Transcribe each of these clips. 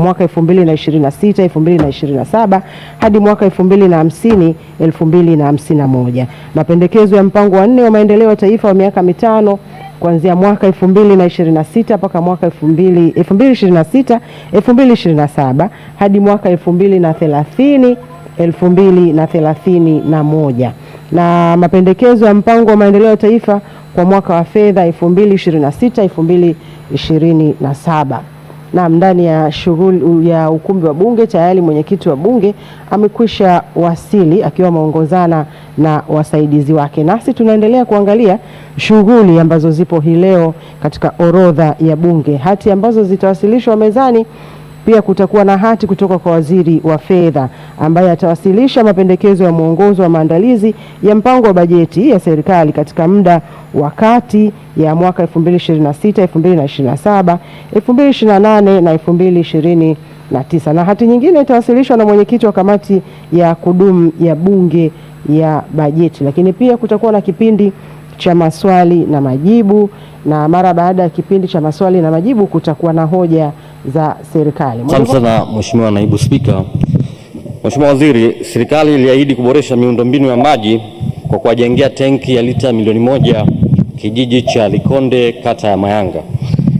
mwaka 2026 2027 hadi mwaka 2050 2051. Mapendekezo ya mpango wa 4 wa maendeleo ya taifa wa miaka mitano kuanzia mwaka 2026 mpaka mwaka 2026 2027 hadi mwaka 2030 2031, na mapendekezo ya mpango wa maendeleo ya taifa kwa mwaka wa fedha 2026 2027. Na ndani ya shughuli ya ukumbi wa bunge tayari mwenyekiti wa bunge amekwisha wasili akiwa ameongozana na wasaidizi wake. Nasi tunaendelea kuangalia shughuli ambazo zipo hii leo katika orodha ya bunge. Hati ambazo zitawasilishwa mezani, pia kutakuwa na hati kutoka kwa waziri wa fedha ambaye atawasilisha mapendekezo ya mwongozo wa maandalizi ya mpango wa bajeti ya serikali katika muda wa kati ya mwaka 2026 2027 2028 na 2029, na hati nyingine itawasilishwa na mwenyekiti wa kamati ya kudumu ya bunge ya bajeti. Lakini pia kutakuwa na kipindi cha maswali na majibu, na mara baada ya kipindi cha maswali na majibu kutakuwa na hoja za serikali. Asante sana Mheshimiwa Naibu Spika. Mheshimiwa Waziri, serikali iliahidi kuboresha miundombinu ya maji kwa kuwajengea tenki ya lita milioni 1 kijiji cha Likonde kata ya Mayanga,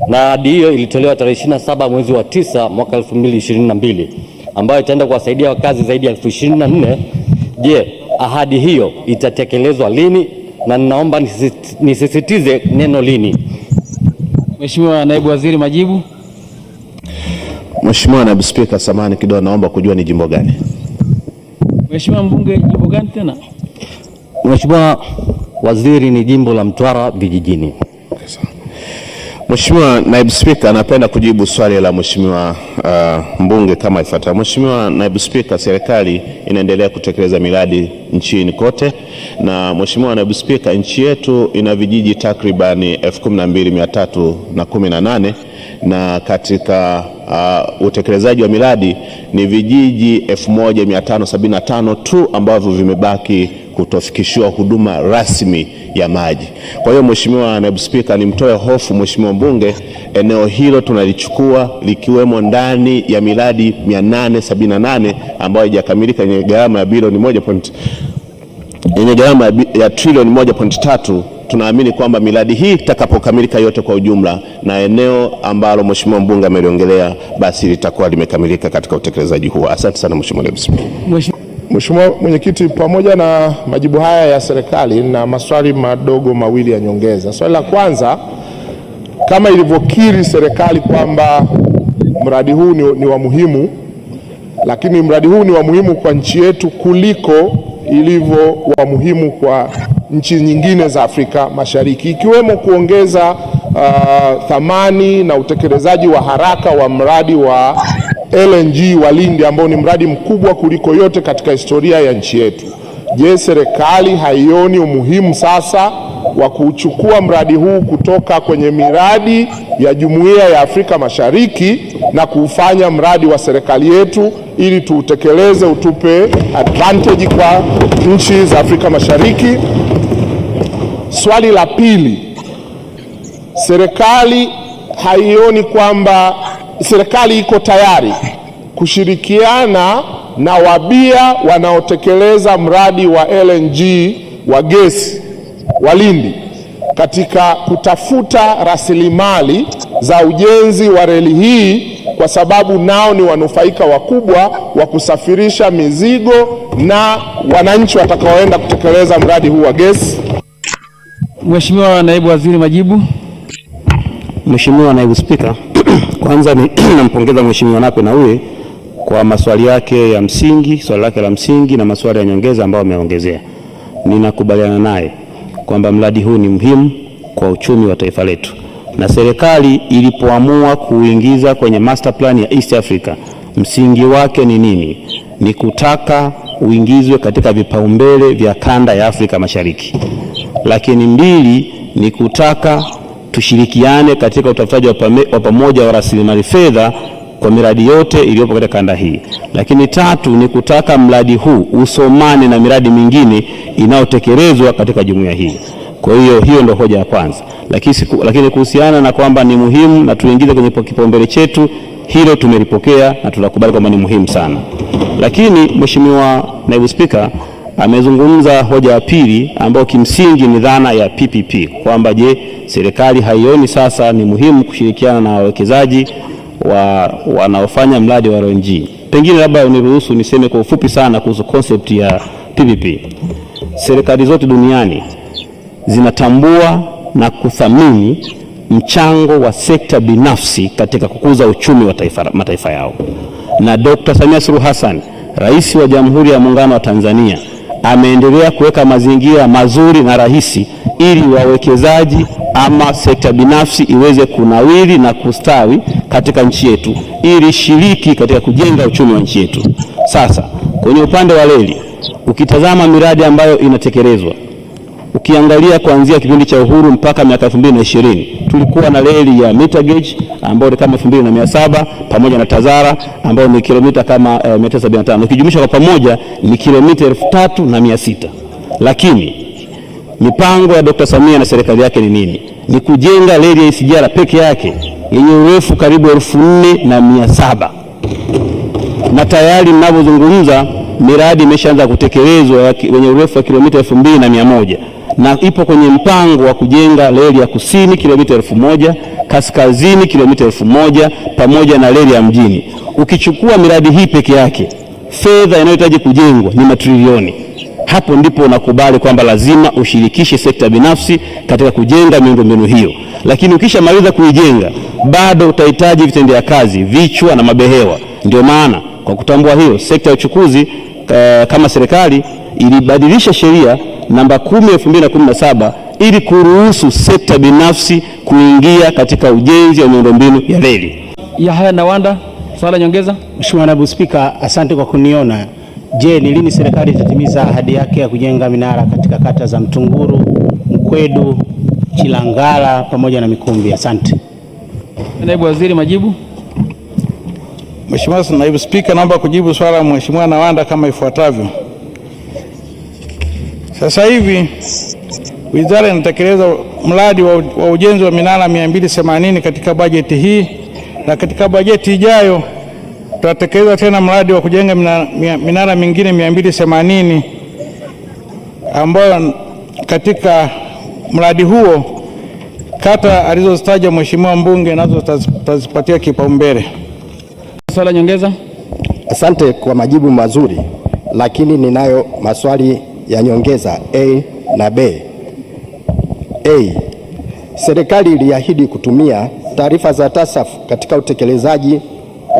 na ahadi hiyo ilitolewa tarehe 27 mwezi wa 9 mwaka 2022 ambayo itaenda kuwasaidia wakazi zaidi ya 24,000. Je, ahadi hiyo itatekelezwa lini? Na ninaomba nisisitize neno lini. Mheshimiwa Naibu Waziri, majibu. Mheshimiwa Naibu Spika, samahani kidogo, naomba kujua ni jimbo gani? Mheshimiwa mbunge, jimbo gani tena? Mheshimiwa Waziri, ni jimbo la Mtwara vijijini. Mheshimiwa Naibu Spika, napenda kujibu swali la Mheshimiwa mbunge kama ifuatavyo. Mheshimiwa Naibu Spika, serikali inaendelea kutekeleza miradi nchini kote, na Mheshimiwa Naibu Spika, nchi yetu ina vijiji takribani 12,318 na katika utekelezaji wa miradi ni vijiji 1575 tu ambavyo vimebaki kutofikishiwa huduma rasmi ya maji. Kwa hiyo Mheshimiwa Naibu Spika, nimtoe hofu Mheshimiwa mbunge, eneo hilo tunalichukua likiwemo ndani ya miradi 878 ambayo haijakamilika yenye gharama ya bilioni 1 yenye gharama ya trilioni 1.3. Tunaamini kwamba miradi hii itakapokamilika yote kwa ujumla na eneo ambalo Mheshimiwa mbunge ameliongelea, basi litakuwa limekamilika katika utekelezaji huo. Asante sana Mheshimiwa Naibu Spika. Mheshimiwa Mwenyekiti, pamoja na majibu haya ya serikali na maswali madogo mawili ya nyongeza. Swali la kwanza, kama ilivyokiri serikali kwamba mradi huu ni wa muhimu, lakini mradi huu ni wa muhimu kwa nchi yetu kuliko ilivyo wa muhimu kwa nchi nyingine za Afrika Mashariki, ikiwemo kuongeza thamani na utekelezaji wa haraka wa mradi wa LNG wa Lindi ambao ni mradi mkubwa kuliko yote katika historia ya nchi yetu. Je, serikali haioni umuhimu sasa wa kuchukua mradi huu kutoka kwenye miradi ya Jumuiya ya Afrika Mashariki na kuufanya mradi wa serikali yetu ili tuutekeleze, utupe advantage kwa nchi za Afrika Mashariki? Swali la pili, serikali haioni kwamba serikali iko tayari kushirikiana na wabia wanaotekeleza mradi wa LNG wa gesi wa Lindi katika kutafuta rasilimali za ujenzi wa reli hii, kwa sababu nao ni wanufaika wakubwa wa kusafirisha mizigo na wananchi watakaoenda kutekeleza mradi huu wa gesi? Mheshimiwa Naibu Waziri, majibu. Mheshimiwa Naibu Spika, kwanza nampongeza Mheshimiwa Nape Nnauye kwa maswali yake ya msingi, swali lake la msingi na maswali ya nyongeza ambayo ameongezea. Ninakubaliana naye kwamba mradi huu ni muhimu kwa uchumi wa taifa letu, na serikali ilipoamua kuingiza kwenye master plan ya East Africa, msingi wake ni nini? Ni kutaka uingizwe katika vipaumbele vya kanda ya Afrika Mashariki. Lakini mbili, ni kutaka tushirikiane katika utafutaji wa pamoja wa rasilimali fedha kwa miradi yote iliyopo katika kanda hii. Lakini tatu, ni kutaka mradi huu usomane na miradi mingine inayotekelezwa katika jumuiya hii. Kwa hiyo ndio hoja ya kwanza. Lakini kuhusiana na kwamba ni muhimu na tuingize kwenye kipaumbele chetu, hilo tumelipokea na tunakubali kwamba ni muhimu sana. Lakini Mheshimiwa Naibu Spika amezungumza hoja ya pili ambayo kimsingi ni dhana ya PPP, kwamba je, serikali haioni sasa ni muhimu kushirikiana na wawekezaji wanaofanya mradi wa LNG. Pengine labda uniruhusu niseme kwa ufupi sana kuhusu concept ya PPP. Serikali zote duniani zinatambua na kuthamini mchango wa sekta binafsi katika kukuza uchumi wa mataifa yao. Na Dr. Samia Suluhu Hassan, Rais wa Jamhuri ya Muungano wa Tanzania, ameendelea kuweka mazingira mazuri na rahisi ili wawekezaji ama sekta binafsi iweze kunawiri na kustawi katika nchi yetu, ili shiriki katika kujenga uchumi wa nchi yetu. Sasa kwenye upande wa reli, ukitazama miradi ambayo inatekelezwa, ukiangalia kuanzia kipindi cha uhuru mpaka miaka 2020 tulikuwa na reli ya meter gauge ambayo ni kama 2700 pamoja na Tazara ambayo ni kilomita kama 975, ukijumlisha kwa pamoja ni kilomita 3600. Lakini mipango ya Dr. Samia na serikali yake ni nini? Ni kujenga reli ya SGR peke yake yenye urefu karibu 4700, na tayari mnavyozungumza miradi imeshaanza kutekelezwa yenye urefu wa kilomita 2100, na ipo kwenye mpango wa kujenga reli ya kusini kilomita 1000, kaskazini kilomita 1000 pamoja na reli ya mjini. Ukichukua miradi hii peke yake, fedha inayohitaji kujengwa ni matrilioni. Hapo ndipo unakubali kwamba lazima ushirikishe sekta binafsi katika kujenga miundombinu hiyo. Lakini ukishamaliza kuijenga, bado utahitaji vitendea kazi, vichwa na mabehewa. Ndio maana kwa kutambua hiyo, sekta ya uchukuzi kama serikali ilibadilisha sheria namba 10/2017 ili kuruhusu sekta binafsi kuingia katika ujenzi wa miundombinu ya reli. Yahya Nawanda, swala nyongeza. Mheshimiwa Naibu Spika, asante kwa kuniona. Je, ni lini serikali itatimiza ahadi yake ya kujenga minara katika kata za Mtunguru, Mkwedu, Chilangala pamoja na Mikumbi? Asante. Naibu Waziri, majibu. Mheshimiwa Naibu Spika, naomba kujibu swala la Mheshimiwa Nawanda kama ifuatavyo. Sasa hivi wizara inatekeleza mradi wa ujenzi wa minara 280 katika bajeti hii, na katika bajeti ijayo tutatekeleza tena mradi wa kujenga minara mingine 280, ambayo katika mradi huo kata alizozitaja Mheshimiwa mbunge nazo tutazipatia kipaumbele. Swala nyongeza. Asante kwa majibu mazuri, lakini ninayo maswali ya nyongeza A na B. A, serikali iliahidi kutumia taarifa za TASAF katika utekelezaji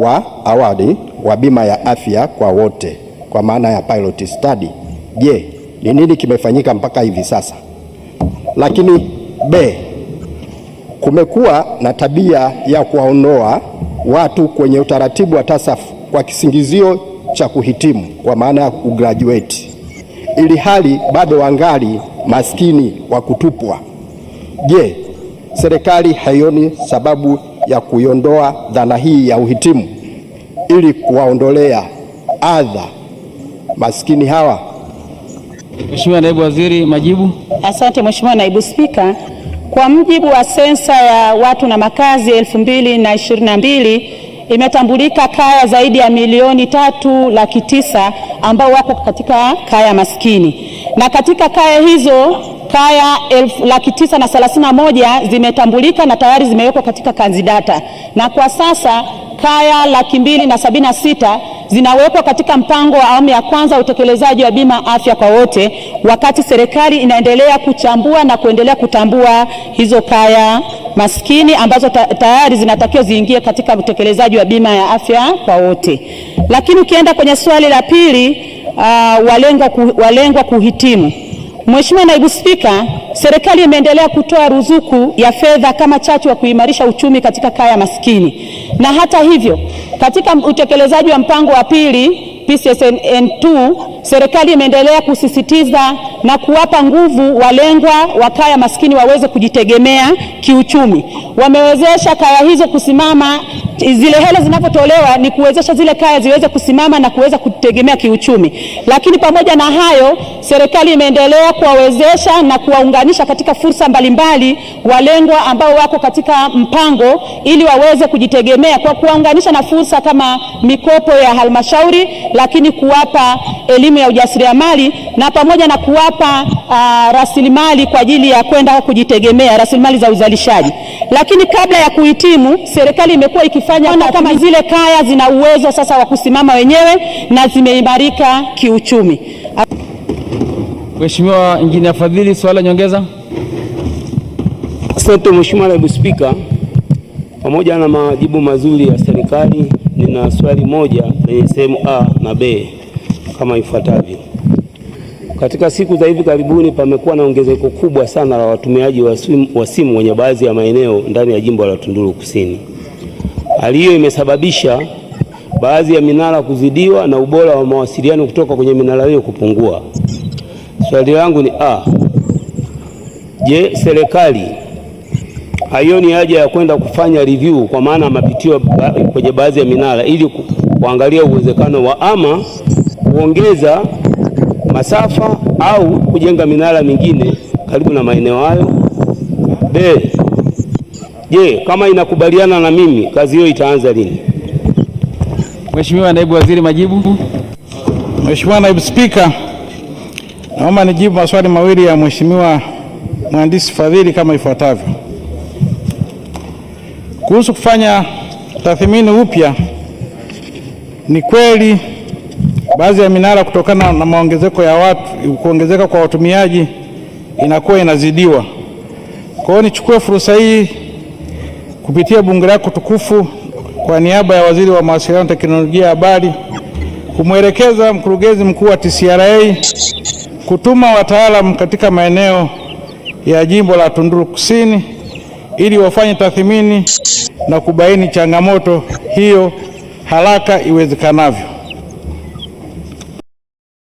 wa awali wa bima ya afya kwa wote kwa maana ya pilot study. Je, ni nini kimefanyika mpaka hivi sasa? Lakini B, kumekuwa na tabia ya kuwaondoa watu kwenye utaratibu wa TASAF kwa kisingizio cha kuhitimu kwa maana ya kugraduate, ili hali bado wangali maskini wa kutupwa. Je, serikali haioni sababu ya kuiondoa dhana hii ya uhitimu ili kuwaondolea adha maskini hawa? Mheshimiwa Naibu Waziri, majibu. Asante Mheshimiwa Naibu Spika. Kwa mujibu wa sensa ya watu na makazi 2022 imetambulika kaya zaidi ya 3,900,000 ambao wako katika kaya maskini, na katika kaya hizo kaya 931,000 zimetambulika na tayari zimewekwa katika kanzidata, na kwa sasa kaya 276,000 zinawekwa katika mpango wa awamu ya kwanza utekelezaji wa bima afya kwa wote, wakati serikali inaendelea kuchambua na kuendelea kutambua hizo kaya maskini ambazo tayari zinatakiwa ziingie katika utekelezaji wa bima ya afya kwa wote. Lakini ukienda kwenye swali la pili, walengwa kuhitimu, Mheshimiwa Naibu Spika, serikali imeendelea kutoa ruzuku ya fedha kama chachu wa kuimarisha uchumi katika kaya maskini, na hata hivyo katika utekelezaji wa mpango wa pili PCSN2, serikali imeendelea kusisitiza na kuwapa nguvu walengwa wa kaya maskini waweze kujitegemea kiuchumi. Wamewezesha kaya hizo kusimama, zile hela zinapotolewa ni kuwezesha zile kaya ziweze kusimama na kuweza kutegemea kiuchumi. Lakini pamoja na hayo, serikali imeendelea kuwawezesha na kuwaunganisha katika fursa mbalimbali walengwa ambao wako katika mpango ili waweze kujitegemea kwa kuwaunganisha na fursa kama mikopo ya halmashauri, lakini kuwapa elimu ya ujasiriamali na pamoja na kuwapa rasilimali kwa ajili ya kwenda kujitegemea, rasilimali za uzalishaji. Lakini kabla ya kuhitimu, serikali imekuwa ikifanya kama zile kaya zina uwezo sasa wa kusimama wenyewe na zimeimarika kiuchumi. Mheshimiwa Injinia Fadhili, swali nyongeza. Asante Mheshimiwa Naibu Spika, pamoja na majibu mazuri ya serikali, nina swali moja lenye sehemu A na B kama ifuatavyo. Katika siku za hivi karibuni pamekuwa na ongezeko kubwa sana la watumiaji wa simu kwenye baadhi ya maeneo ndani ya jimbo la Tunduru Kusini. Hali hiyo imesababisha baadhi ya minara kuzidiwa na ubora wa mawasiliano kutoka kwenye minara hiyo kupungua. Swali langu ni je, serikali haioni haja ya kwenda kufanya review kwa maana mapitio kwenye baadhi ya minara ili kuangalia uwezekano wa ama kuongeza masafa au kujenga minara mingine karibu na maeneo hayo? Je, kama inakubaliana na mimi, kazi hiyo itaanza lini? Mheshimiwa Naibu Waziri, majibu. Mheshimiwa Naibu Spika, naomba nijibu maswali mawili ya Mheshimiwa Mhandisi Fadhili kama ifuatavyo. Kuhusu kufanya tathmini upya, ni kweli baadhi ya minara kutokana na maongezeko ya watu, kuongezeka kwa watumiaji inakuwa inazidiwa. Kwa hiyo nichukue fursa hii kupitia bunge lako tukufu kwa niaba ya Waziri wa Mawasiliano na Teknolojia ya Habari kumwelekeza mkurugenzi mkuu wa TCRA kutuma wataalamu katika maeneo ya jimbo la Tunduru Kusini ili wafanye tathmini na kubaini changamoto hiyo haraka iwezekanavyo.